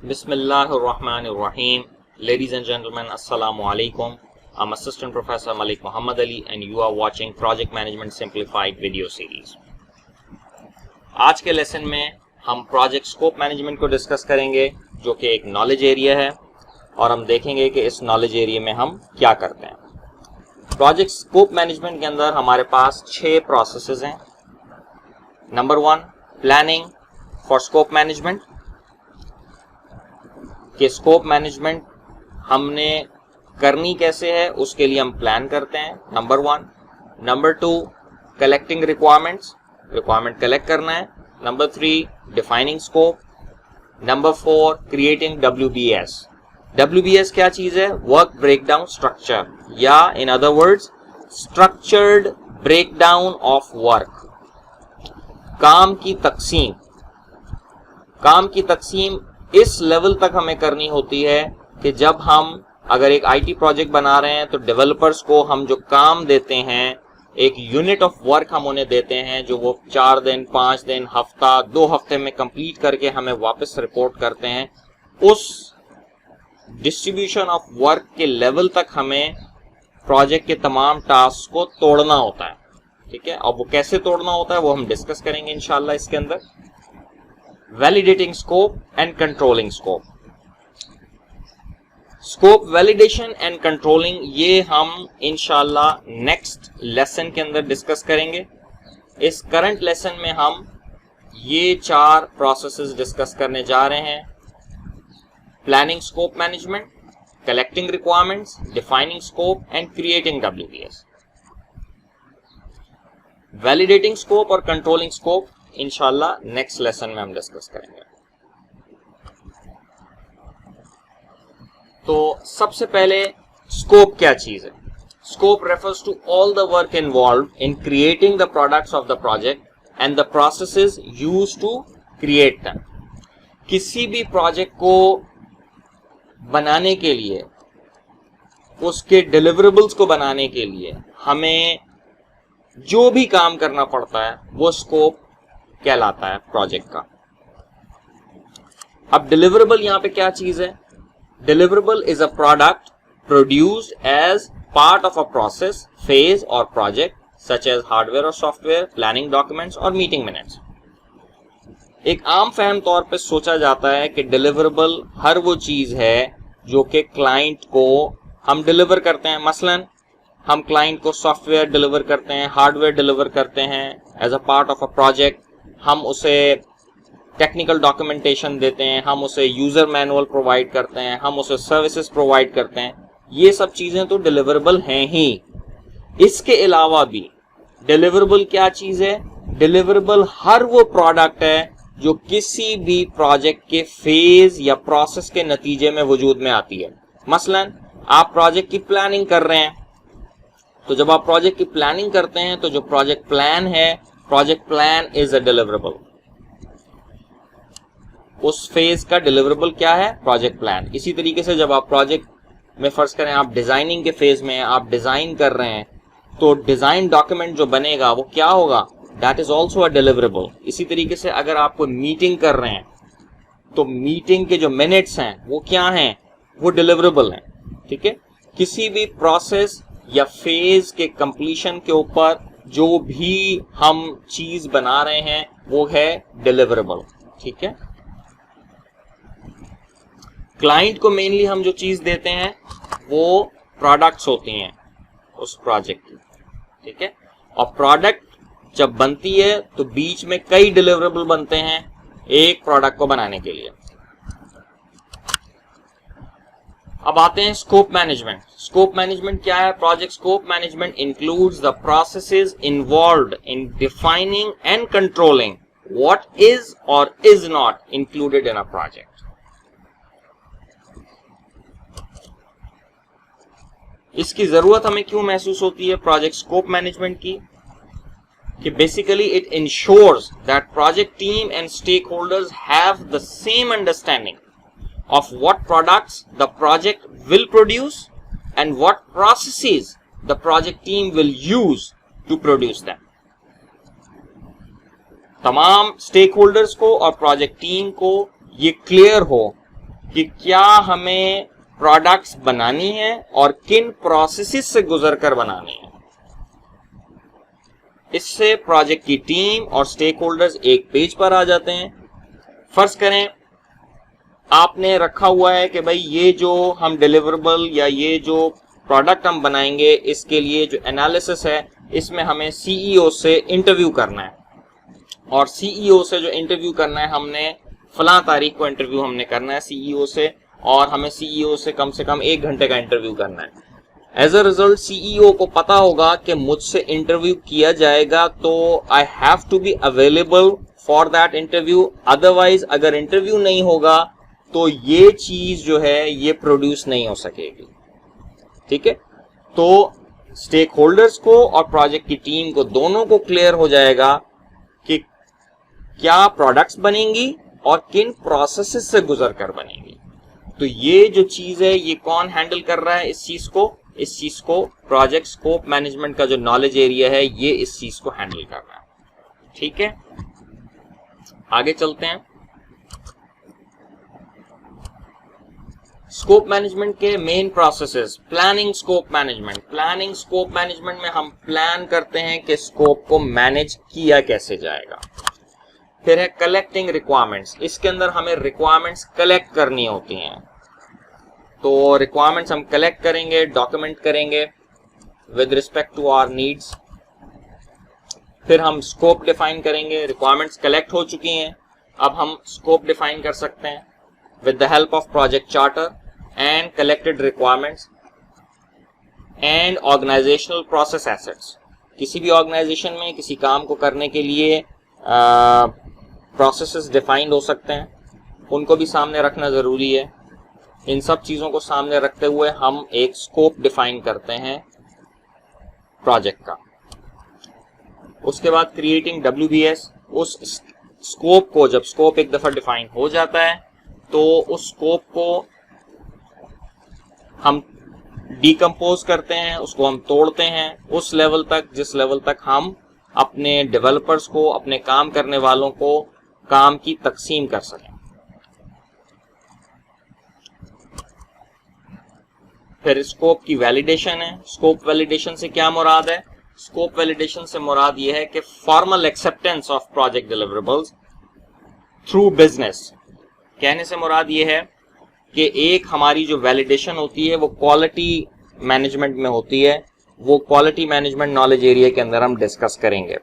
Bismillahirrahmanirrahim. Ladies and gentlemen, Assalamu alaikum. I'm Assistant Professor Malik Muhammad Ali and you are watching Project Management Simplified video series. आज के lesson में हम project scope management को discuss करेंगे जो कि एक नॉलेज एरिया है और हम देखेंगे कि इस नॉलेज एरिया में हम क्या करते हैं। प्रोजेक्ट स्कोप मैनेजमेंट के अंदर हमारे पास 6 प्रोसेसेस हैं। Number 1, planning for scope management, कि स्कोप मैनेजमेंट हमने करनी कैसे है उसके लिए हम प्लान करते हैं, number 1। Number 2, collecting requirement collect करना है। Number 3, defining scope. Number 4, creating WBS क्या चीज है? वर्क ब्रेकडाउन स्ट्रक्चर, या in other words structured breakdown of work. काम की तकसीम इस लेवल तक हमें करनी होती है कि जब हम अगर एक आईटी प्रोजेक्ट बना रहे हैं तो डेवलपर्स को हम जो काम देते हैं, एक यूनिट ऑफ वर्क हम उन्हें देते हैं जो वो 4 दिन, 5 दिन, हफ्ता, 2 हफ्ते में कंप्लीट करके हमें वापस रिपोर्ट करते हैं। उस डिस्ट्रीब्यूशन ऑफ वर्क के लेवल तक हमें प्रोजेक्ट के तमाम टास्क को तोड़ना होता है, ठीक है। और वो कैसे तोड़ना होता है वो हम डिस्कस करेंगे इंशाल्लाह इसके अंदर। Validating scope and controlling scope validation and controlling, ये हम इंशाल्लाह नेक्स्ट लेसन के अंदर डिस्कस करेंगे। इस करंट लेसन में हम ये 4 प्रोसेसेस डिस्कस करने जा रहे हैं। Planning scope management, collecting requirements, defining scope and creating WBS। Validating scope और कंट्रोलिंग स्कोप इंशाल्लाह नेक्स्ट लेसन में हम डिस्कस करेंगे। तो सबसे पहले स्कोप क्या चीज है? Scope refers to all the work involved in creating the products of the project and the processes used to create them. किसी भी प्रोजेक्ट को बनाने के लिए, उसके डिलीवरेबल्स को बनाने के लिए हमें जो भी काम करना पड़ता है वो स्कोप कहलाता है प्रोजेक्ट का। अब डिलीवरेबल यहां पे क्या चीज है? Deliverable is a product produced as part of a process, phase और प्रोजेक्ट सच एज हार्डवेयर और सॉफ्टवेयर, प्लानिंग डॉक्यूमेंट्स और मीटिंग मिनट्स। एक आम फहम तौर पे सोचा जाता है कि डिलीवरेबल हर वो चीज है जो कि क्लाइंट को हम डिलीवर करते हैं। मसलन हम क्लाइंट को सॉफ्टवेयर डिलीवर करते हैं, हार्डवेयर डिलीवर करते हैं as a part of a project, हम उसे टेक्निकल डॉक्यूमेंटेशन देते हैं, हम उसे यूजर मैनुअल प्रोवाइड करते हैं, हम उसे सर्विसेज प्रोवाइड करते हैं। ये सब चीजें तो डिलीवरेबल हैं ही। इसके अलावा भी डिलीवरेबल क्या चीज है? डिलीवरेबल हर वो प्रोडक्ट है जो किसी भी प्रोजेक्ट के फेज या प्रोसेस के नतीजे में वजूद में आती है। मसलन आप प्रोजेक्ट की प्लानिंग कर रहे हैं, तो जब आप प्रोजेक्ट की प्लानिंग करते हैं तो जो प्रोजेक्ट प्लान है, project plan is a deliverable. उस फेज का डिलीवरेबल क्या है? Project plan. इसी तरीके से जब आप प्रोजेक्ट में फर्ज करें आप डिजाइनिंग के फेज में, आप डिजाइन कर रहे हैं, तो डिजाइन डॉक्यूमेंट जो बनेगा वो क्या होगा? That is also a deliverable. इसी तरीके से अगर आप कोई मीटिंग कर रहे हैं तो मीटिंग के जो मिनट्स हैं वो क्या हैं? वो डिलीवरेबल हैं, ठीक है। किसी भी प्रोसेस या फेज के कंप्लीशन के ऊपर जो भी हम चीज बना रहे हैं वो है डिलीवरेबल, ठीक है। क्लाइंट को मेनली हम जो चीज देते हैं वो प्रोडक्ट्स होती हैं उस प्रोजेक्ट की, ठीक है। और प्रोडक्ट जब बनती है तो बीच में कई डिलीवरेबल बनते हैं एक प्रोडक्ट को बनाने के लिए। अब आते हैं स्कोप मैनेजमेंट। स्कोप मैनेजमेंट क्या है? Project scope management includes the processes involved in defining and controlling what is और is not included in a project. इसकी जरूरत हमें क्यों महसूस होती है प्रोजेक्ट स्कोप मैनेजमेंट की? कि basically it ensures that project team and stakeholders have the same understanding of what products the project will produce and what processes the project team will use to produce them. तमाम stake holders को और project team को ये clear हो कि क्या हमें products बनानी है और किन प्रोसेसेस से गुजरकर बनानी है। इससे प्रोजेक्ट की टीम और स्टेक होल्डर्स एक पेज पर आ जाते हैं। फर्ज करें आपने रखा हुआ है कि भाई ये जो हम डिलीवरेबल या ये जो प्रोडक्ट हम बनाएंगे इसके लिए जो एनालिसिस है इसमें हमें सीईओ से इंटरव्यू करना है, और सीईओ से जो इंटरव्यू करना है हमने फलां तारीख को इंटरव्यू हमने करना है सीईओ से, और हमें सीईओ से कम 1 घंटे का इंटरव्यू करना है। एज अ रिजल्ट सीईओ को पता होगा कि मुझसे इंटरव्यू किया जाएगा तो I have to be available for that interview, otherwise अगर इंटरव्यू नहीं होगा तो ये चीज जो है ये प्रोड्यूस नहीं हो सकेगी। ठीक है, तो स्टेक होल्डर्स को और प्रोजेक्ट की टीम को दोनों को क्लियर हो जाएगा कि क्या प्रोडक्ट्स बनेंगी और किन प्रोसेसेस से गुजर कर बनेंगी। तो ये जो चीज है ये कौन हैंडल कर रहा है इस चीज को प्रोजेक्ट स्कोप मैनेजमेंट का जो नॉलेज एरिया है ये इस चीज को हैंडल कर रहा है। ठीक है, आगे चलते हैं। स्कोप मैनेजमेंट के main processes. Planning scope management में हम प्लान करते हैं कि स्कोप को मैनेज किया कैसे जाएगा। फिर है कलेक्टिंग रिक्वायरमेंट्स, इसके अंदर हमें रिक्वायरमेंट्स कलेक्ट करनी होती हैं। तो रिक्वायरमेंट्स हम कलेक्ट करेंगे, डॉक्यूमेंट करेंगे with respect to our needs. फिर हम स्कोप डिफाइन करेंगे। रिक्वायरमेंट्स कलेक्ट हो चुकी हैं, अब हम स्कोप डिफाइन कर सकते हैं with the help of project charter and collected requirements and organizational process assets। किसी भी ऑर्गेनाइजेशन में किसी काम को करने के लिए प्रोसेसेस डिफाइंड हो सकते हैं, उनको भी सामने रखना ज़रूरी है। इन सब चीज़ों को सामने रखते हुए हम एक स्कोप डिफाइन करते हैं प्रोजेक्ट का। उसके बाद क्रिएटिंग WBS, उस स्कोप को जब स्कोप एक दफ़ा डिफाइन हो जाता है तो उस स्कोप को हम डिकम्पोज करते हैं, उसको हम तोड़ते हैं उस लेवल तक जिस लेवल तक हम अपने डेवलपर्स को, अपने काम करने वालों को काम की तकसीम कर सकें। फिर स्कोप की वैलिडेशन है। स्कोप वैलिडेशन से क्या मुराद है? स्कोप वैलिडेशन से मुराद यह है कि formal acceptance of project deliverables through business. कहने से मुराद ये है कि एक हमारी जो वैलिडेशन होती है वो क्वालिटी मैनेजमेंट में होती है, वो क्वालिटी मैनेजमेंट नॉलेज एरिया के अंदर हम डिस्कस करेंगे।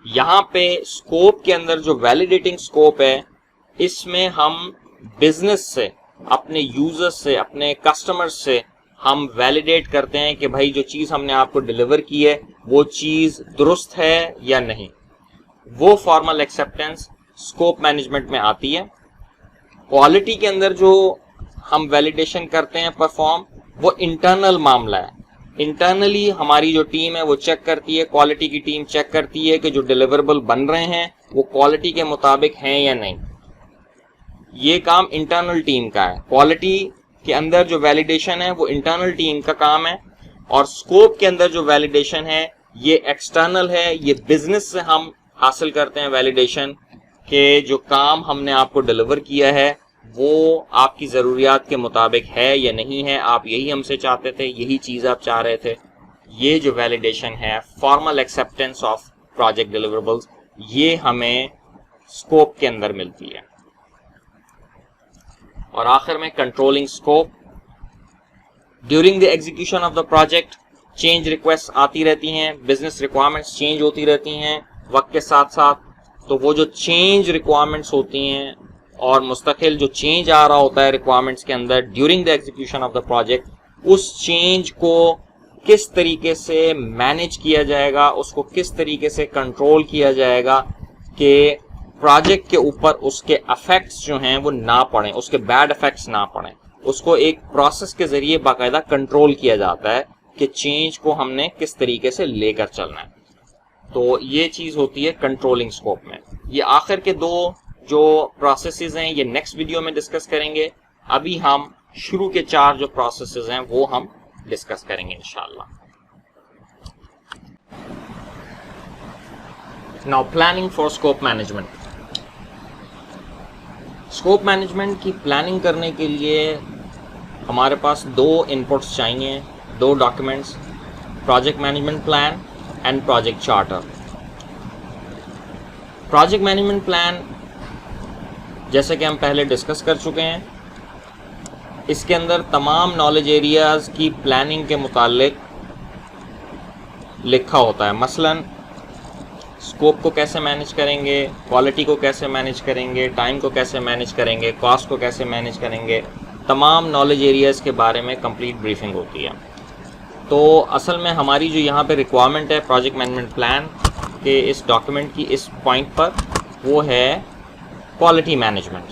यहाँ पे स्कोप के अंदर जो वैलिडेटिंग स्कोप है इसमें हम बिजनेस से, अपने यूजर्स से, अपने कस्टमर्स से हम वैलिडेट करते हैं कि भाई जो चीज़ हमने आपको डिलीवर की है वो चीज़ दुरुस्त है या नहीं। वो फॉर्मल एक्सेप्टेंस स्कोप मैनेजमेंट में आती है। क्वालिटी के अंदर जो हम वैलिडेशन करते हैं परफॉर्म, वो इंटरनल मामला है। इंटरनली हमारी जो टीम है वो चेक करती है, क्वालिटी की टीम चेक करती है कि जो डिलीवरेबल बन रहे हैं वो क्वालिटी के मुताबिक हैं या नहीं। ये काम इंटरनल टीम का है। क्वालिटी के अंदर जो वैलिडेशन है वो इंटरनल टीम का काम है, और स्कोप के अंदर जो वैलिडेशन है ये एक्सटर्नल है। ये बिजनेस से हम हासिल करते हैं वैलिडेशन कि जो काम हमने आपको डिलीवर किया है वो आपकी ज़रूरियात के मुताबिक है या नहीं है। आप यही हमसे चाहते थे, यही चीज़ आप चाह रहे थे। ये जो वैलिडेशन है, formal acceptance of project deliverables, ये हमें स्कोप के अंदर मिलती है। और आखिर में controlling scope. During the execution of the project change request आती रहती हैं, बिजनेस रिक्वायरमेंट्स चेंज होती रहती हैं वक्त के साथ साथ। तो वो जो चेंज रिक्वायरमेंट्स होती हैं और मुस्तकिल जो चेंज आ रहा होता है रिक्वायरमेंट्स के अंदर during the execution of the project, उस चेंज को किस तरीके से मैनेज किया जाएगा, उसको किस तरीके से कंट्रोल किया जाएगा कि प्रोजेक्ट के ऊपर उसके इफेक्ट्स जो हैं वो ना पड़ें, उसके बैड इफेक्ट्स ना पड़ें। उसको एक प्रोसेस के जरिए बाकायदा कंट्रोल किया जाता है कि चेंज को हमने किस तरीके से लेकर चलना है। तो ये चीज़ होती है कंट्रोलिंग स्कोप में। ये आखिर के दो जो प्रोसेसेस हैं ये नेक्स्ट वीडियो में डिस्कस करेंगे। अभी हम शुरू के 4 जो प्रोसेसेस हैं वो हम डिस्कस करेंगे इंशाल्लाह। Now planning for scope management. Scope management की प्लानिंग करने के लिए हमारे पास दो इनपुट्स चाहिए, दो documents, project management plan and project charter. Project management plan जैसे कि हम पहले डिस्कस कर चुके हैं, इसके अंदर तमाम नॉलेज एरियाज़ की प्लानिंग के मुतालिक लिखा होता है। मसलन स्कोप को कैसे मैनेज करेंगे, क्वालिटी को कैसे मैनेज करेंगे, टाइम को कैसे मैनेज करेंगे, कॉस्ट को कैसे मैनेज करेंगे, तमाम नॉलेज एरियाज़ के बारे में कंप्लीट ब्रीफिंग होती है। तो असल में हमारी जो यहाँ पे रिक्वायरमेंट है प्रोजेक्ट मैनेजमेंट प्लान के इस डॉक्यूमेंट की इस पॉइंट पर, वो है क्वालिटी मैनेजमेंट,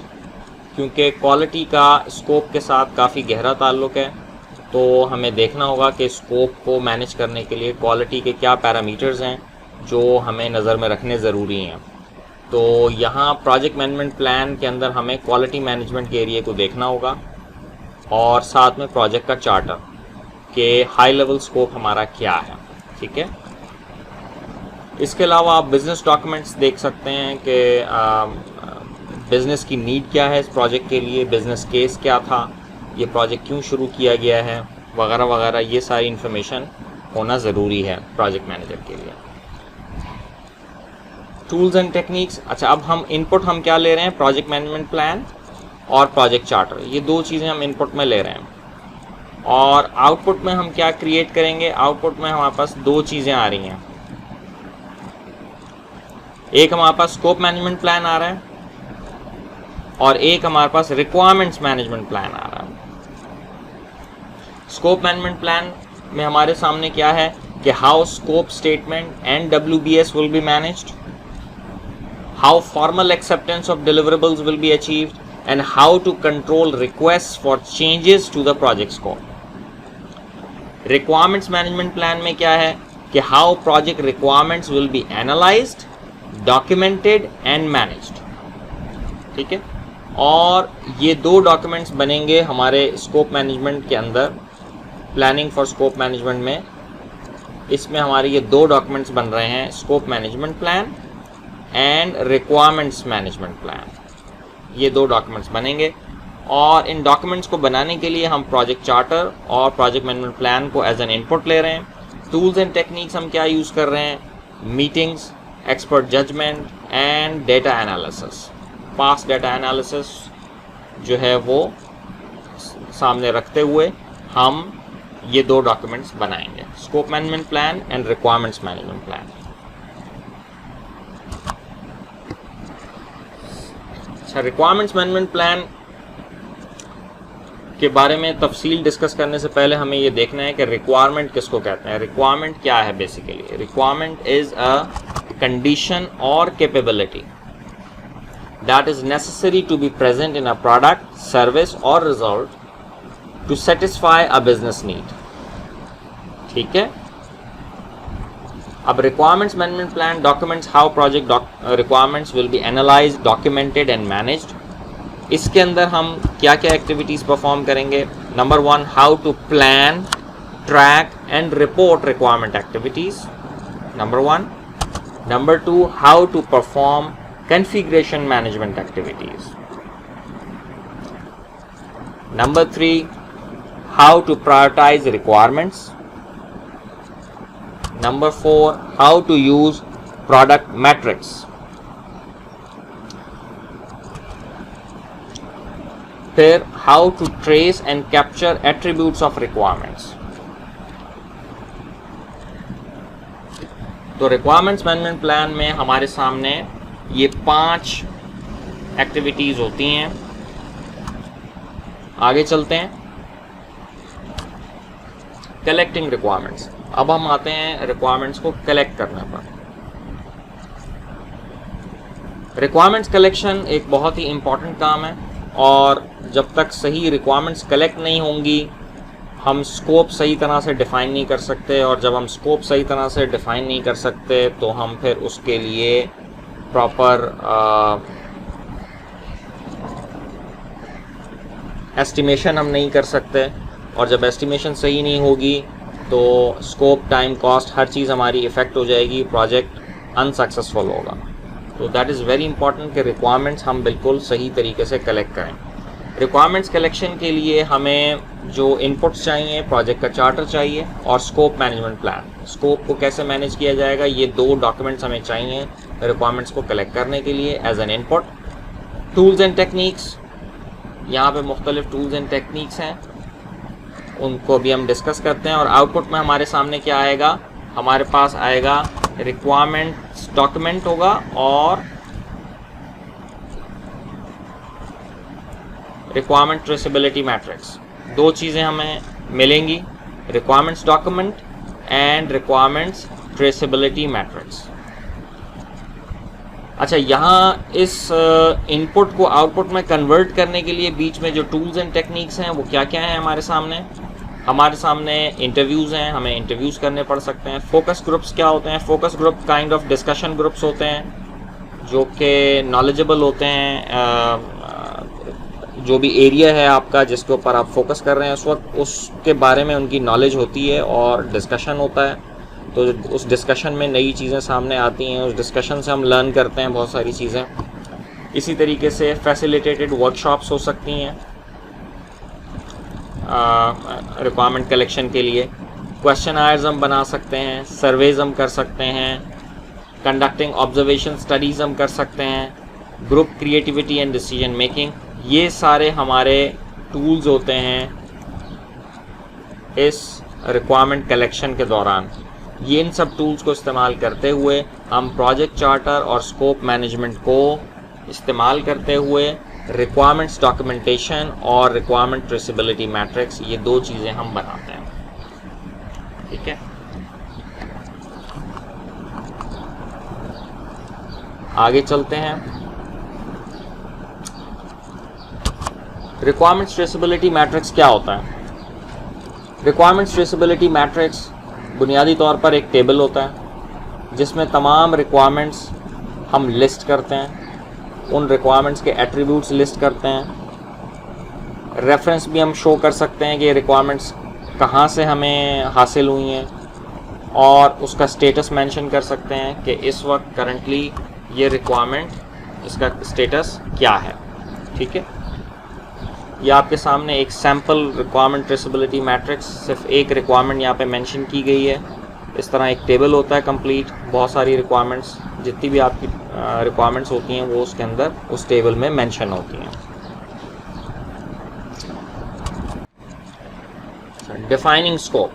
क्योंकि क्वालिटी का स्कोप के साथ काफ़ी गहरा ताल्लुक़ है। तो हमें देखना होगा कि स्कोप को मैनेज करने के लिए क्वालिटी के क्या पैरामीटर्स हैं जो हमें नज़र में रखने ज़रूरी हैं। तो यहाँ प्रोजेक्ट मैनेजमेंट प्लान के अंदर हमें क्वालिटी मैनेजमेंट के एरिया को देखना होगा और साथ में प्रोजेक्ट का चार्टर के हाई लेवल स्कोप हमारा क्या है। ठीक है, इसके अलावा आप बिज़नेस डॉक्यूमेंट्स देख सकते हैं कि बिज़नेस की नीड क्या है इस प्रोजेक्ट के लिए, बिज़नेस केस क्या था, ये प्रोजेक्ट क्यों शुरू किया गया है, वगैरह वगैरह, ये सारी इन्फॉर्मेशन होना ज़रूरी है प्रोजेक्ट मैनेजर के लिए। टूल्स एंड टेक्निक्स, अच्छा अब हम इनपुट हम क्या ले रहे हैं, प्रोजेक्ट मैनेजमेंट प्लान और प्रोजेक्ट चार्टर, ये दो चीज़ें हम इनपुट में ले रहे हैं। और आउटपुट में हम क्या क्रिएट करेंगे, आउटपुट में हमारे पास दो चीज़ें आ रही हैं। एक हमारे पास स्कोप मैनेजमेंट प्लान आ रहा है और एक हमारे पास रिक्वायरमेंट्स मैनेजमेंट प्लान आ रहा है। स्कोप मैनेजमेंट प्लान में हमारे सामने क्या है कि how scope statement and WBS will be managed, how formal acceptance of deliverables will be achieved, and how to control requests for changes to the project scope. Requirements management plan में क्या है कि how project requirements will be analyzed, documented and managed. ठीक है, और ये दो documents बनेंगे हमारे स्कोप मैनेजमेंट के अंदर, प्लानिंग फॉर स्कोप मैनेजमेंट में। इसमें हमारे ये दो डॉक्यूमेंट्स बन रहे हैं, scope management plan and requirements management plan. ये दो डॉक्यूमेंट्स बनेंगे और इन डॉक्यूमेंट्स को बनाने के लिए हम प्रोजेक्ट चार्टर और प्रोजेक्ट मैनेजमेंट प्लान को एज एन इनपुट ले रहे हैं। टूल्स एंड टेक्निक्स हम क्या यूज़ कर रहे हैं, meetings, expert judgement and data analysis. Past data analysis जो है वो सामने रखते हुए हम ये दो डॉक्यूमेंट्स बनाएंगे, scope management plan and requirements management plan. अच्छा, रिक्वायरमेंट्स मैनेजमेंट प्लान के बारे में तफसील डिस्कस करने से पहले हमें ये देखना है कि रिक्वायरमेंट किसको कहते हैं। रिक्वायरमेंट क्या है basically, requirement is a condition और capability that is necessary to be present in a product, service और result to satisfy a business need. ठीक है, अब requirements management plan documents how project requirements will be analysed, documented and managed. इसके अंदर हम क्या क्या एक्टिविटीज़ परफॉर्म करेंगे। Number 1, how to plan, track and report requirement activities, number 1। Number 2, how to perform configuration management activities. Number 3, how to prioritise requirements. Number 4, how to use product metrics. फिर how to trace and capture attributes of requirements. तो requirements management plan में हमारे सामने ये 5 activities होती हैं। आगे चलते हैं, कलेक्टिंग रिक्वायरमेंट्स। अब हम आते हैं रिक्वायरमेंट्स को कलेक्ट करने पर। रिक्वायरमेंट्स कलेक्शन एक बहुत ही इम्पॉर्टेंट काम है और जब तक सही रिक्वायरमेंट्स कलेक्ट नहीं होंगी हम स्कोप सही तरह से डिफ़ाइन नहीं कर सकते, और जब हम स्कोप सही तरह से डिफ़ाइन नहीं कर सकते तो हम फिर उसके लिए प्रॉपर एस्टिमेशन हम नहीं कर सकते, और जब एस्टिमेशन सही नहीं होगी तो स्कोप, टाइम, कॉस्ट, हर चीज़ हमारी इफ़ेक्ट हो जाएगी, प्रोजेक्ट अनसक्सेसफुल होगा। तो दैट इज़ वेरी इंपॉर्टेंट कि रिक्वायरमेंट्स हम बिल्कुल सही तरीके से कलेक्ट करें। रिक्वायरमेंट्स कलेक्शन के लिए हमें जो इनपुट्स चाहिए, प्रोजेक्ट का चार्टर चाहिए और स्कोप मैनेजमेंट प्लान। स्कोप को कैसे मैनेज किया जाएगा, ये 2 डॉक्यूमेंट्स हमें चाहिए रिक्वायरमेंट्स को कलेक्ट करने के लिए as an input. Tools and techniques, यहाँ पे मुख्तलिफ टूल्स एंड टेक्निक्स हैं, उनको भी हम डिस्कस करते हैं। और आउटपुट में हमारे सामने क्या आएगा, हमारे पास आएगा रिक्वायरमेंट्स डॉक्यूमेंट होगा और रिक्वायरमेंट ट्रेसेबिलिटी मैट्रिक्स। 2 चीज़ें हमें मिलेंगी, requirements document and requirements traceability matrix. अच्छा, यहाँ इस इनपुट को आउटपुट में कन्वर्ट करने के लिए बीच में जो टूल्स एंड टेक्निक्स हैं वो क्या क्या हैं हमारे सामने? हमारे सामने इंटरव्यूज़ हैं, हमें इंटरव्यूज़ करने पड़ सकते हैं। फोकस ग्रुप्स क्या होते हैं? Focus group kind of discussion groups होते हैं जो कि नॉलेजेबल होते हैं। जो भी एरिया है आपका जिसके ऊपर आप फोकस कर रहे हैं उस वक्त उसके बारे में उनकी नॉलेज होती है और डिस्कशन होता है, तो उस डिस्कशन में नई चीज़ें सामने आती हैं, उस डिस्कशन से हम लर्न करते हैं बहुत सारी चीज़ें। इसी तरीके से फैसिलिटेटेड वर्कशॉप्स हो सकती हैं रिक्वायरमेंट कलेक्शन के लिए। क्वेश्चन आयर्स हम बना सकते हैं, सर्वेज हम कर सकते हैं, कंडक्टिंग ऑब्जर्वेशन स्टडीज़ हम कर सकते हैं, group creativity and decision making. ये सारे हमारे टूल्स होते हैं इस रिक्वायरमेंट कलेक्शन के दौरान। ये इन सब टूल्स को इस्तेमाल करते हुए हम प्रोजेक्ट चार्टर और स्कोप मैनेजमेंट को इस्तेमाल करते हुए रिक्वायरमेंट्स डॉक्यूमेंटेशन और रिक्वायरमेंट ट्रेसेबिलिटी मैट्रिक्स, ये 2 चीज़ें हम बनाते हैं। ठीक है, आगे चलते हैं। रिक्वायरमेंट्स ट्रेसेबिलिटी मैट्रिक्स क्या होता है? रिक्वायरमेंट्स ट्रेसेबिलिटी मैट्रिक्स बुनियादी तौर पर एक टेबल होता है जिसमें तमाम रिक्वायरमेंट्स हम लिस्ट करते हैं, उन रिक्वायरमेंट्स के एट्रीब्यूट्स लिस्ट करते हैं, रेफरेंस भी हम शो कर सकते हैं कि ये रिक्वायरमेंट्स कहाँ से हमें हासिल हुई हैं और उसका स्टेटस मेंशन कर सकते हैं कि इस वक्त करंटली ये रिक्वायरमेंट इसका स्टेटस क्या है। ठीक है, ये आपके सामने एक सैम्पल रिक्वायरमेंट ट्रेसेबिलिटी मैट्रिक्स, सिर्फ एक रिक्वायरमेंट यहाँ पे मेंशन की गई है। इस तरह एक टेबल होता है कंप्लीट, बहुत सारी रिक्वायरमेंट्स, जितनी भी आपकी रिक्वायरमेंट्स होती हैं वो उसके अंदर उस टेबल में मेंशन होती हैं। Defining scope.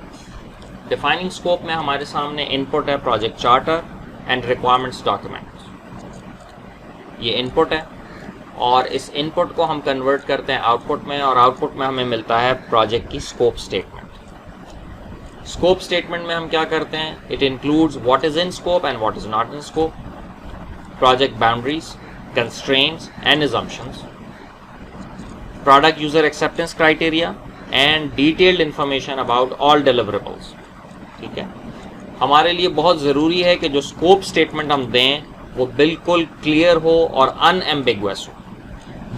डिफाइनिंग स्कोप में हमारे सामने इनपुट है project charter and requirements document. ये इनपुट है और इस इनपुट को हम कन्वर्ट करते हैं आउटपुट में, और आउटपुट में हमें मिलता है प्रोजेक्ट की स्कोप स्टेटमेंट। स्कोप स्टेटमेंट में हम क्या करते हैं? It includes what is in scope and what is not in scope, project boundaries, constraints and assumptions, product user acceptance criteria and detailed information about all deliverables. ठीक है, हमारे लिए बहुत ज़रूरी है कि जो स्कोप स्टेटमेंट हम दें वो बिल्कुल क्लियर हो और अनएम्बिगुअस हो।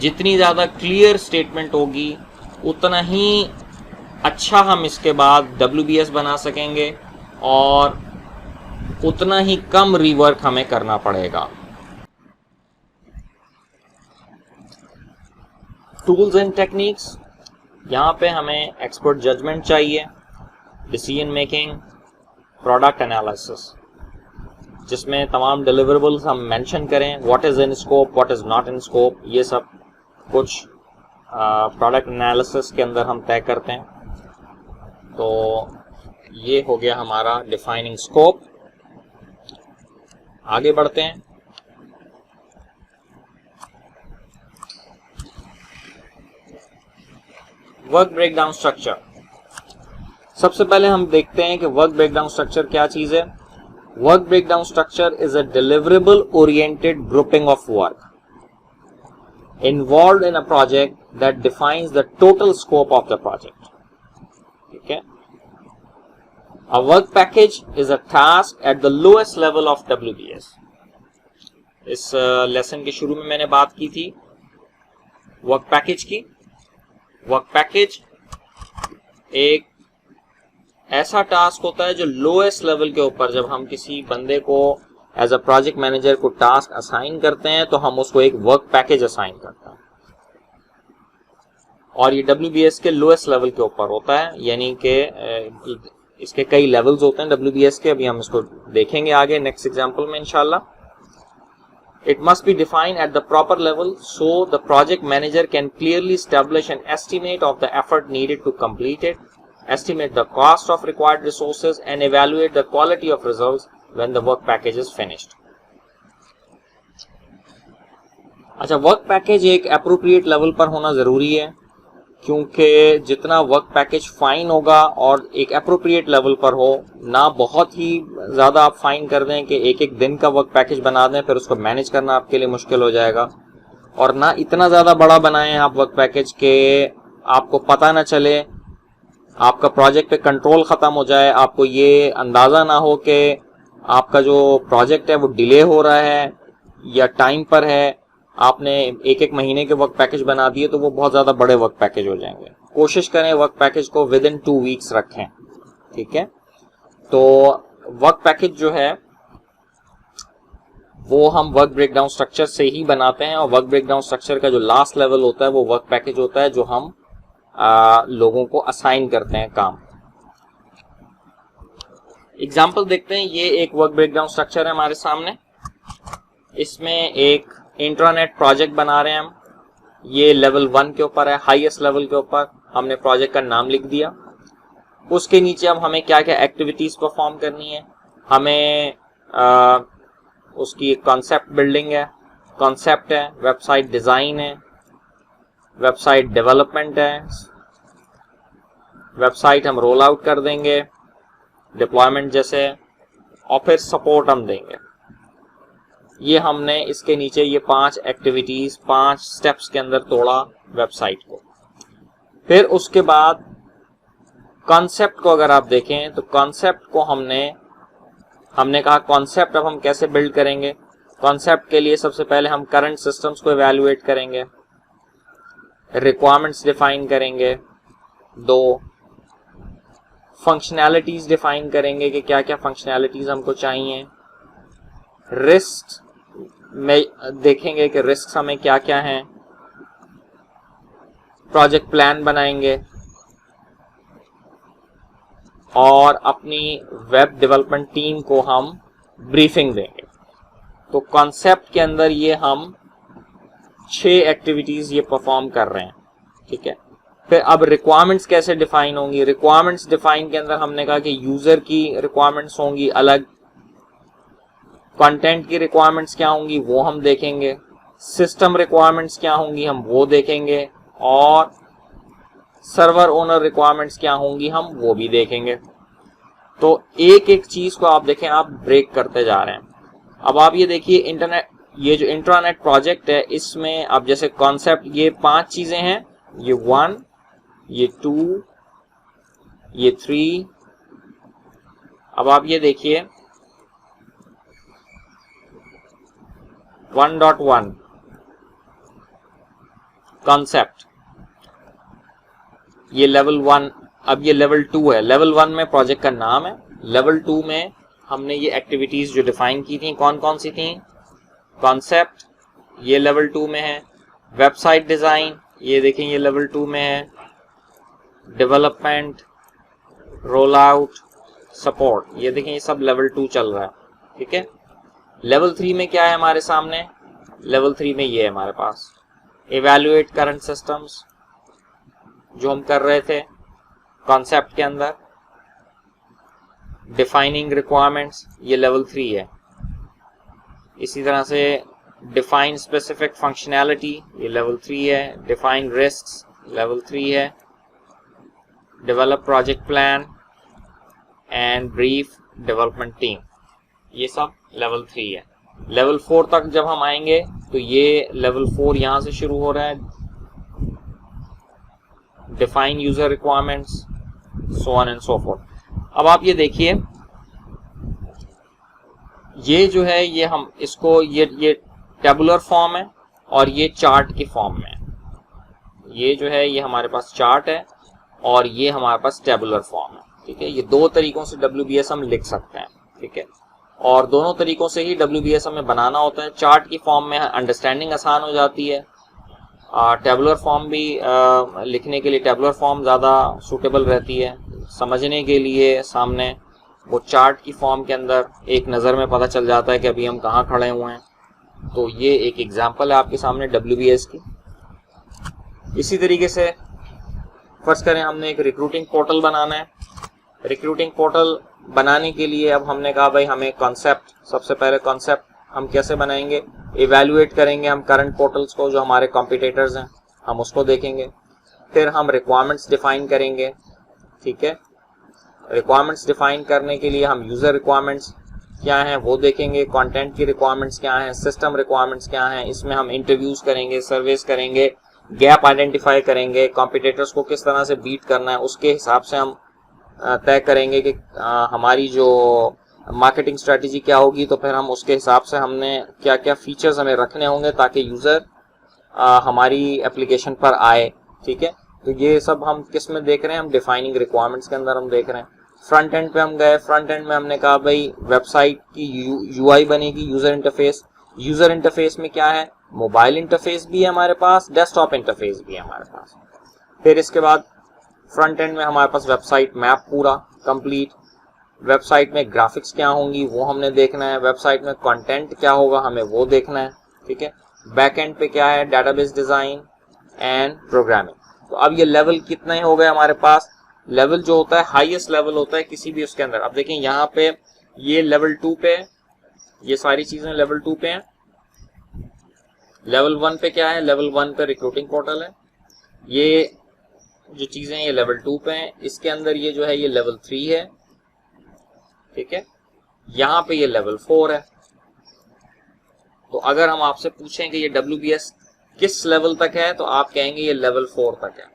जितनी ज़्यादा क्लियर स्टेटमेंट होगी उतना ही अच्छा हम इसके बाद WBS बना सकेंगे और उतना ही कम रीवर्क हमें करना पड़ेगा। टूल्स एंड टेक्निक्स, यहाँ पे हमें एक्सपर्ट जजमेंट चाहिए, डिसीजन मेकिंग, प्रोडक्ट एनालिसिस, जिसमें तमाम डिलीवरेबल्स हम मेंशन करें, what is in scope, what is not in scope, ये सब कुछ प्रोडक्ट एनालिसिस के अंदर हम तय करते हैं। तो ये हो गया हमारा डिफाइनिंग स्कोप। आगे बढ़ते हैं। Work breakdown structure. सबसे पहले हम देखते हैं कि वर्क ब्रेकडाउन स्ट्रक्चर क्या चीज है। Work breakdown structure is a deliverable oriented grouping of work involved in a project that defines the total scope of the project. ठीक है, a work package is a task at the lowest level of WBS. इस lesson के शुरू में मैंने बात की थी वर्क पैकेज की। वर्क पैकेज एक ऐसा टास्क होता है जो लोएस्ट लेवल के ऊपर, जब हम किसी बंदे को एज अ प्रोजेक्ट मैनेजर को टास्क असाइन करते हैं तो हम उसको एक वर्क पैकेज असाइन करते हैं, और ये WBS के लोएस्ट लेवल के ऊपर होता है, यानी कि इसके कई लेवल्स होते हैं WBS के। अभी हम इसको देखेंगे आगे नेक्स्ट एग्जांपल में इंशाल्लाह। It must be defined at the proper level so the project manager can clearly establish an estimate of the effort needed to complete it, estimate the cost of required resources, and evaluate the quality of results when the work package is finished. अच्छा, work package एक appropriate level पर होना ज़रूरी है, क्योंकि जितना work package fine होगा और एक अप्रोप्रिएट लेवल पर हो, ना बहुत ही ज़्यादा आप फाइन कर दें कि एक एक दिन का वर्क पैकेज बना दें, फिर उसको मैनेज करना आपके लिए मुश्किल हो जाएगा, और ना इतना ज़्यादा बड़ा बनाएं आप वर्क पैकेज के आपको पता ना चले, आपका प्रोजेक्ट पे कंट्रोल ख़त्म हो जाए, आपको ये अंदाज़ा ना हो कि आपका जो प्रोजेक्ट है वो डिले हो रहा है या टाइम पर है, आपने एक एक महीने के वर्क पैकेज बना दिए तो वो बहुत ज़्यादा बड़े वर्क पैकेज हो जाएंगे। कोशिश करें वर्क पैकेज को विद इन 2 वीक्स रखें, ठीक है। तो वर्क पैकेज जो है वो हम वर्क ब्रेकडाउन स्ट्रक्चर से ही बनाते हैं, और वर्क ब्रेकडाउन स्ट्रक्चर का जो लास्ट लेवल होता है वो वर्क पैकेज होता है, जो हम लोगों को असाइन करते हैं काम। एग्जाम्पल देखते हैं, ये एक वर्क ब्रेकडाउन स्ट्रक्चर है हमारे सामने। इसमें एक इंट्रानेट प्रोजेक्ट बना रहे हैं हम, ये लेवल 1 के ऊपर है, हाईएस्ट लेवल के ऊपर। हमने प्रोजेक्ट का नाम लिख दिया, उसके नीचे अब हमें क्या क्या एक्टिविटीज परफॉर्म करनी है। हमें उसकी कॉन्सेप्ट बिल्डिंग है, कॉन्सेप्ट है, वेबसाइट डिजाइन है, वेबसाइट डेवलपमेंट है, वेबसाइट हम रोल आउट कर देंगे, डिप्लॉयमेंट जैसे, और फिर सपोर्ट हम देंगे। ये हमने इसके नीचे ये 5 एक्टिविटीज 5 स्टेप्स के अंदर तोड़ा वेबसाइट को। फिर उसके बाद कॉन्सेप्ट को अगर आप देखें तो कॉन्सेप्ट को हमने कहा कॉन्सेप्ट अब हम कैसे बिल्ड करेंगे। कॉन्सेप्ट के लिए सबसे पहले हम करंट सिस्टम्स को एवेल्युएट करेंगे, रिक्वायरमेंट्स डिफाइन करेंगे, 2 फंक्शनैलिटीज डिफाइन करेंगे कि क्या क्या फंक्शनैलिटीज हमको चाहिए, रिस्क में देखेंगे कि रिस्क हमें क्या क्या हैं, प्रोजेक्ट प्लान बनाएंगे, और अपनी वेब डेवलपमेंट टीम को हम ब्रीफिंग देंगे। तो कॉन्सेप्ट के अंदर ये हम 6 एक्टिविटीज ये परफॉर्म कर रहे हैं, ठीक है। फिर अब रिक्वायरमेंट्स कैसे डिफाइन होंगी। रिक्वायरमेंट्स डिफाइन के अंदर हमने कहा कि यूजर की रिक्वायरमेंट्स होंगी अलग, कंटेंट की रिक्वायरमेंट्स क्या होंगी वो हम देखेंगे, सिस्टम रिक्वायरमेंट्स क्या होंगी हम वो देखेंगे, और सर्वर ओनर रिक्वायरमेंट्स क्या होंगी हम वो भी देखेंगे। तो एक एक चीज को आप देखें, आप ब्रेक करते जा रहे हैं। अब आप ये देखिए इंटरनेट, ये जो इंट्रानेट प्रोजेक्ट है इसमें अब जैसे कॉन्सेप्ट ये 5 चीजें हैं, ये 1, ये 2, ये 3। अब आप ये देखिए 1.1 कॉन्सेप्ट, ये लेवल 1। अब ये लेवल 2 है। लेवल 1 में प्रोजेक्ट का नाम है, लेवल 2 में हमने ये एक्टिविटीज जो डिफाइन की थी कौन कौन सी थी। कॉन्सेप्ट ये लेवल 2 में है, वेबसाइट डिजाइन ये देखें ये लेवल 2 में है, डेवलपमेंट, रोल आउट, सपोर्ट ये देखें ये सब लेवल 2 चल रहा है, ठीक है। लेवल 3 में क्या है हमारे सामने, लेवल 3 में ये है हमारे पास इवैल्यूएट करंट सिस्टम्स जो हम कर रहे थे कॉन्सेप्ट के अंदर, डिफाइनिंग रिक्वायरमेंट्स ये लेवल 3 है। इसी तरह से डिफाइन स्पेसिफिक फंक्शनैलिटी ये लेवल 3 है, डिफाइन रिस्क्स लेवल 3 है, develop project plan and brief development team ये सब लेवल 3 है। लेवल 4 तक जब हम आएंगे तो ये लेवल 4 यहां से शुरू हो रहा है, define user requirements, so on and so fourth. अब आप ये देखिए ये जो है ये हम इसको ये टेबुलर फॉर्म है और ये चार्ट की फॉर्म में है। ये जो है ये हमारे पास चार्ट है और ये हमारे पास टेबुलर फॉर्म है, ठीक है। ये 2 तरीकों से WBS हम लिख सकते हैं, ठीक है। और दोनों तरीकों से ही WBS हमें बनाना होता है। चार्ट की फॉर्म में अंडरस्टैंडिंग आसान हो जाती है, टेबुलर फॉर्म भी लिखने के लिए टेबुलर फॉर्म ज़्यादा सूटेबल रहती है, समझने के लिए सामने वो चार्ट की फॉर्म के अंदर एक नज़र में पता चल जाता है कि अभी हम कहाँ खड़े हुए हैं। तो ये एक एग्जांपल है आपके सामने WBS की। इसी तरीके से फर्ज करें हमने एक रिक्रूटिंग पोर्टल बनाना है। रिक्रूटिंग पोर्टल बनाने के लिए अब हमने कहा भाई हमें कॉन्सेप्ट, सबसे पहले कॉन्सेप्ट हम कैसे बनाएंगे, इवेल्युएट करेंगे हम करंट पोर्टल्स को जो हमारे कॉम्पिटिटर्स हैं, हम उसको देखेंगे। फिर हम रिक्वायरमेंट्स डिफाइन करेंगे, ठीक है। रिक्वायरमेंट्स डिफाइन करने के लिए हम यूजर रिक्वायरमेंट्स क्या हैं वो देखेंगे, कंटेंट की रिक्वायरमेंट्स क्या हैं, सिस्टम रिक्वायरमेंट्स क्या हैं। इसमें हम इंटरव्यूज करेंगे, सर्वेस करेंगे, गैप आइडेंटिफाई करेंगे, कॉम्पिटिटर्स को किस तरह से बीट करना है उसके हिसाब से हम तय करेंगे कि हमारी जो मार्केटिंग स्ट्रेटजी क्या होगी। तो फिर हम उसके हिसाब से हमने क्या क्या फीचर्स हमें रखने होंगे ताकि यूज़र हमारी एप्लीकेशन पर आए, ठीक है। तो ये सब हम किस में देख रहे हैं, हम डिफाइनिंग रिक्वायरमेंट्स के अंदर हम देख रहे हैं। फ्रंट एंड पे हम गए, फ्रंट एंड में हमने कहा भाई वेबसाइट की UI बनेगी, यूज़र इंटरफेस। यूज़र इंटरफेस में क्या है, मोबाइल इंटरफेस भी है हमारे पास, डेस्कटॉप इंटरफेस भी है हमारे पास। फिर इसके बाद फ्रंट एंड में हमारे पास वेबसाइट मैप पूरा कंप्लीट, वेबसाइट में ग्राफिक्स क्या होंगी वो हमने देखना है, वेबसाइट में कंटेंट क्या होगा हमें वो देखना है, ठीक है। बैक एंड पे क्या है, डेटाबेस डिजाइन एंड प्रोग्रामिंग। तो अब ये लेवल कितने हो गए हमारे पास, लेवल जो होता है हाईएस्ट लेवल होता है किसी भी उसके अंदर। अब देखें यहाँ पे ये लेवल 2 पे, ये सारी चीजें लेवल 2 पे हैं। लेवल 1 पे क्या है, लेवल 1 पे रिक्रूटिंग पोर्टल है, ये जो चीजें ये लेवल 2 पे हैं। इसके अंदर ये जो है ये लेवल 3 है, ठीक है। यहाँ पे ये लेवल 4 है। तो अगर हम आपसे पूछें कि ये WBS किस लेवल तक है तो आप कहेंगे ये लेवल 4 तक है,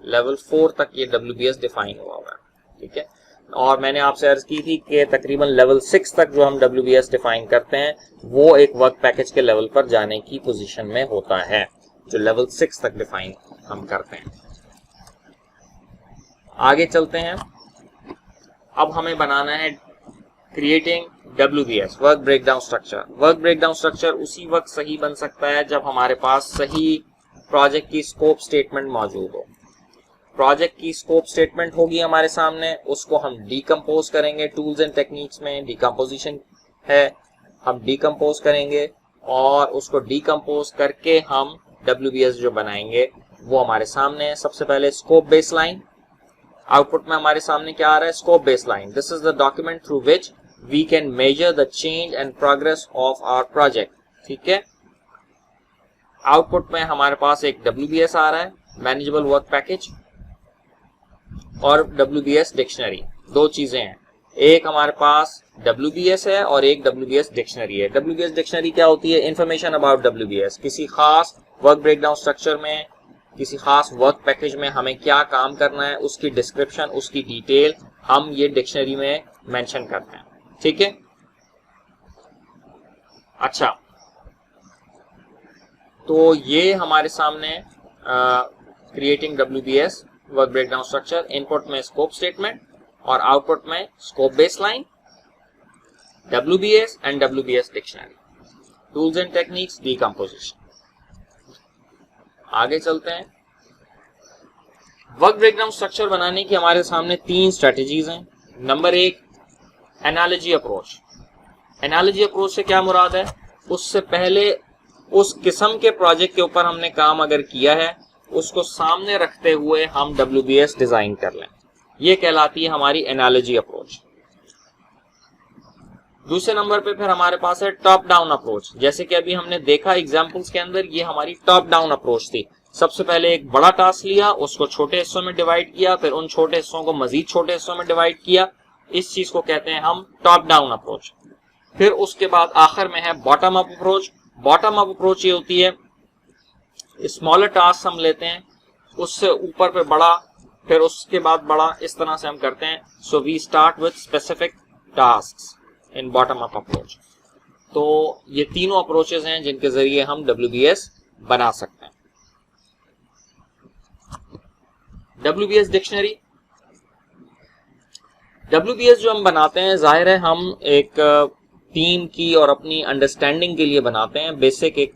लेवल 4 तक ये WBS डिफाइन हुआ हुआ है, ठीक है। और मैंने आपसे अर्ज की थी कि तकरीबन लेवल 6 तक जो हम WBS डिफाइन करते हैं वो एक वर्क पैकेज के लेवल पर जाने की पोजीशन में होता है, जो लेवल 6 तक डिफाइन हम करते हैं। आगे चलते हैं। अब हमें बनाना है creating WBS work breakdown structure. Work breakdown structure उसी वक्त सही बन सकता है जब हमारे पास सही प्रोजेक्ट की स्कोप स्टेटमेंट मौजूद हो। प्रोजेक्ट की स्कोप स्टेटमेंट होगी हमारे सामने, उसको हम डीकम्पोज करेंगे। टूल्स एंड टेक्निक्स में डीकम्पोजिशन है, हम डीकम्पोज करेंगे और उसको डीकम्पोज करके हम WBS जो बनाएंगे वो हमारे सामने है। सबसे पहले स्कोप बेसलाइन, आउटपुट में हमारे सामने क्या आ रहा है, scope baseline. This is the document through which we can measure the change and progress of our project, ठीक है। आउटपुट में हमारे पास एक WBS आ रहा है, मैनेजेबल वर्क पैकेज, और WBS डिक्शनरी। दो चीजें हैं, एक हमारे पास WBS है और एक WBS डिक्शनरी है। WBS डिक्शनरी क्या होती है, इंफॉर्मेशन अबाउट WBS, किसी खास वर्क ब्रेकडाउन स्ट्रक्चर में, किसी खास वर्क पैकेज में हमें क्या काम करना है उसकी डिस्क्रिप्शन, उसकी डिटेल हम ये डिक्शनरी में मेंशन करते हैं, ठीक है। अच्छा, तो ये हमारे सामने creating WBS work breakdown structure, input में स्कोप स्टेटमेंट और आउटपुट में scope baseline, WBS and WBS dictionary, tools and techniques, decomposition. आगे चलते हैं। वर्क ब्रेकडाउन स्ट्रक्चर बनाने की हमारे सामने 3 स्ट्रेटजीज हैं। Number 1, analogy approach. Analogy approach से क्या मुराद है, उससे पहले उस किस्म के प्रोजेक्ट के ऊपर हमने काम अगर किया है उसको सामने रखते हुए हम WBS डिजाइन कर लें, ये कहलाती है हमारी एनालॉजी अप्रोच। दूसरे नंबर पे फिर हमारे पास है टॉप डाउन अप्रोच। जैसे कि अभी हमने देखा एग्जांपल्स के अंदर, ये हमारी टॉप डाउन अप्रोच थी। सबसे पहले एक बड़ा टास्क लिया, उसको छोटे हिस्सों में डिवाइड किया, फिर उन छोटे हिस्सों को मजीद छोटे हिस्सों में डिवाइड किया। इस चीज को कहते हैं हम टॉप डाउन अप्रोच। फिर उसके बाद आखिर में है bottom up approach. Bottom up approach ये होती है, स्मॉलर टास्क हम लेते हैं, उससे ऊपर पे बड़ा, फिर उसके बाद बड़ा, इस तरह से हम करते हैं। So we start with specific tasks in bottom up approach. तो ये तीनों अप्रोचेस हैं जिनके जरिए हम WBS बना सकते हैं। WBS डिक्शनरी, WBS जो हम बनाते हैं, जाहिर है हम एक टीम की और अपनी अंडरस्टैंडिंग के लिए बनाते हैं। बेसिक एक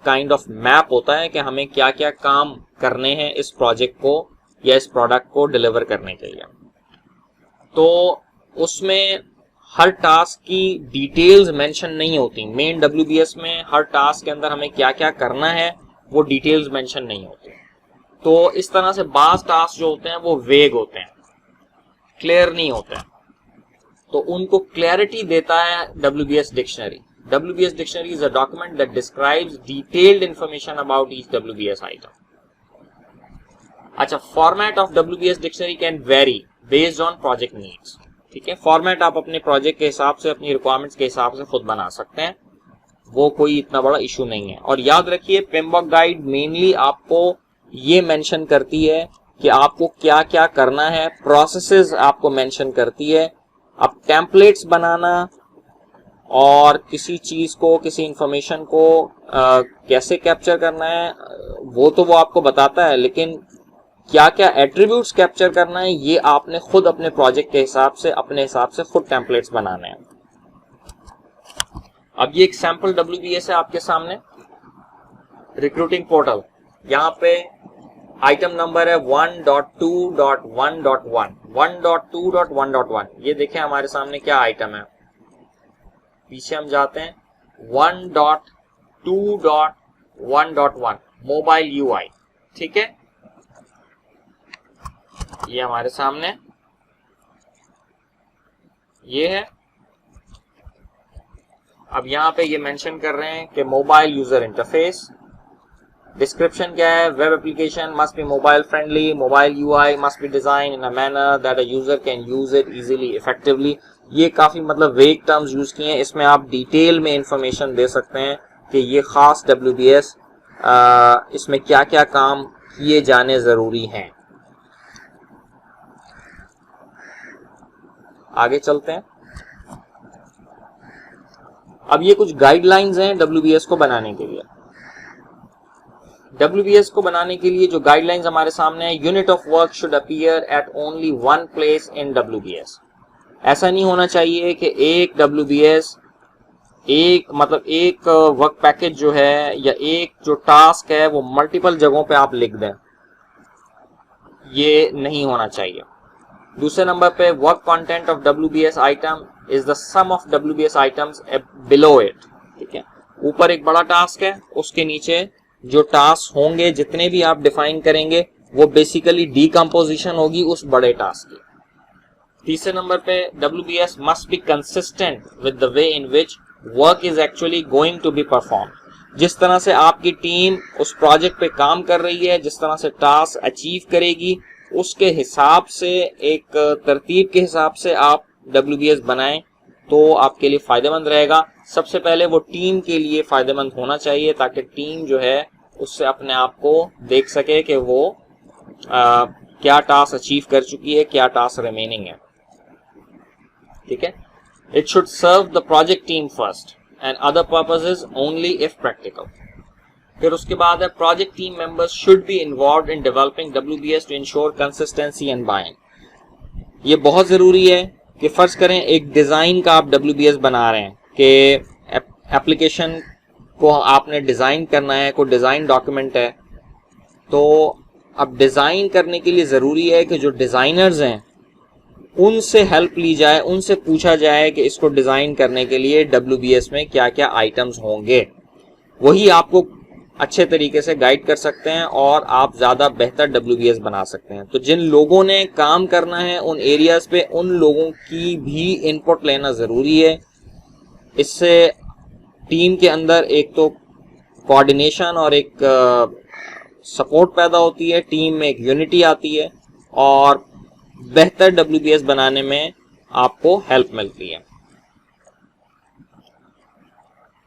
काइंड ऑफ मैप होता है कि हमें क्या क्या काम करने हैं इस प्रोजेक्ट को या इस प्रोडक्ट को डिलीवर करने के लिए। तो उसमें हर टास्क की डिटेल्स मेंशन नहीं होती। मेन WBS में हर टास्क के अंदर हमें क्या क्या करना है वो डिटेल्स मेंशन नहीं होती। तो इस तरह से बाज टास्क जो होते हैं वो वेग होते हैं, क्लियर नहीं होते हैं, तो उनको क्लैरिटी देता है WBS dictionary. WBS dictionary is a document that describes detailed information about each WBS item. अच्छा, format of WBS dictionary can vary based on project needs. ठीक है, फॉर्मेट आप अपने प्रोजेक्ट के हिसाब से, अपनी रिक्वायरमेंट्स के हिसाब से खुद बना सकते हैं, वो कोई इतना बड़ा इशू नहीं है। और याद रखिए, PMBOK गाइड मेनली आपको ये मेंशन करती है कि आपको क्या क्या करना है, प्रोसेसेस आपको मेंशन करती है। अब टेम्पलेट्स बनाना और किसी चीज को, किसी इंफॉर्मेशन को कैसे कैप्चर करना है वो तो वो आपको बताता है, लेकिन क्या क्या एट्रीब्यूट्स कैप्चर करना है ये आपने खुद अपने प्रोजेक्ट के हिसाब से, अपने हिसाब से खुद टेम्पलेट्स बनाने हैं। अब ये एक सैंपल WBS है आपके सामने, रिक्रूटिंग पोर्टल। यहाँ पे आइटम नंबर है 1.2.1.1 1.2.1.1। ये देखें हमारे सामने क्या आइटम है। पीछे हम जाते हैं, 1.2.1.1 मोबाइल UI। ठीक है, ये हमारे सामने ये है। अब यहाँ पे ये मेंशन कर रहे हैं कि मोबाइल यूजर इंटरफेस। डिस्क्रिप्शन क्या है? Web application must be mobile friendly, mobile UI must be design in a manner that a user can use it easily effectively. ये काफी मतलब वेग टर्म्स यूज किए हैं, इसमें आप डिटेल में इंफॉर्मेशन दे सकते हैं कि ये खास WBS इसमें क्या क्या काम किए जाने जरूरी हैं। आगे चलते हैं। अब ये कुछ गाइडलाइंस हैं WBS को बनाने के लिए। WBS को बनाने के लिए जो गाइडलाइंस हमारे सामने है, unit of work should appear eight only one place in WBS। ऐसा नहीं होना चाहिए कि एक WBS एक वर्क पैकेज जो है या एक जो टास्क है वो मल्टीपल जगहों पे आप लिख दें, ये नहीं होना चाहिए। दूसरे नंबर पे, work content of WBS item is the sum of WBS items below it. ठीक है, ऊपर एक बड़ा टास्क है, उसके नीचे जो टास्क होंगे जितने भी आप डिफाइन करेंगे वो बेसिकली डीकंपोजिशन होगी उस बड़े टास्क की। तीसरे नंबर पे, WBS must be consistent with the way in which work is actually going to be perform. जिस तरह से आपकी टीम उस प्रोजेक्ट पे काम कर रही है, जिस तरह से टास्क अचीव करेगी, उसके हिसाब से, एक तरतीब के हिसाब से आप WBS बनाएं तो आपके लिए फायदेमंद रहेगा। सबसे पहले वो टीम के लिए फायदेमंद होना चाहिए ताकि टीम जो है उससे अपने आप को देख सके कि वो क्या टास्क अचीव कर चुकी है, क्या टास्क रिमेनिंग है। ठीक है, it should serve the project team first and other purposes only if practical. फिर उसके बाद है, project team members should be involved in developing WBS to ensure consistency and buying. ये बहुत जरूरी है कि फर्ज करें एक डिजाइन का आप WBS बना रहे हैं कि एप्लीकेशन को आपने डिजाइन करना है, कोई डिजाइन डॉक्यूमेंट है, तो अब डिजाइन करने के लिए जरूरी है कि जो डिजाइनर्स हैं उनसे हेल्प ली जाए, उनसे पूछा जाए कि इसको डिजाइन करने के लिए WBS में क्या क्या आइटम्स होंगे। वही आपको अच्छे तरीके से गाइड कर सकते हैं और आप ज्यादा बेहतर WBS बना सकते हैं। तो जिन लोगों ने काम करना है उन एरियाज पे, उन लोगों की भी इनपुट लेना जरूरी है। इससे टीम के अंदर एक तो कोऑर्डिनेशन और एक सपोर्ट पैदा होती है, टीम में एक यूनिटी आती है और बेहतर WBS बनाने में आपको हेल्प मिलती है।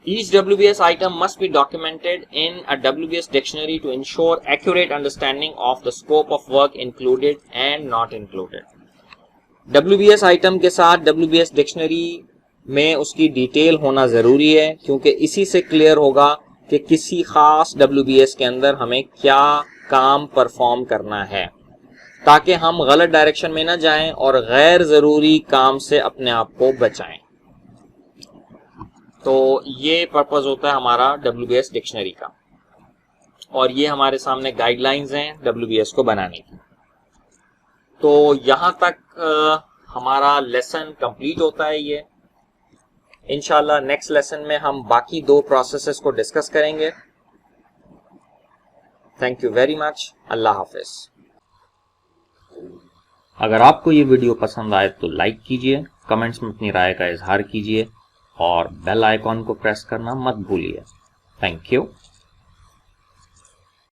Each WBS item must be documented in a WBS dictionary to ensure accurate understanding of the scope of work included and not included. WBS item के साथ WBS dictionary में उसकी डिटेल होना जरूरी है, क्योंकि इसी से क्लियर होगा कि किसी खास WBS के अंदर हमें क्या काम परफॉर्म करना है, ताकि हम गलत डायरेक्शन में ना जाएं और गैर जरूरी काम से अपने आप को बचाएं। तो ये पर्पस होता है हमारा WBS डिक्शनरी का, और ये हमारे सामने गाइडलाइंस हैं WBS को बनाने की। तो यहाँ तक हमारा लेसन कंप्लीट होता है ये। इंशाल्लाह नेक्स्ट लेसन में हम बाकी 2 प्रोसेसेस को डिस्कस करेंगे। Thank you very much. अल्लाह हाफिज। अगर आपको ये वीडियो पसंद आए तो लाइक कीजिए, कमेंट्स में अपनी राय का इजहार कीजिए और बेल आइकॉन को प्रेस करना मत भूलिए। Thank you.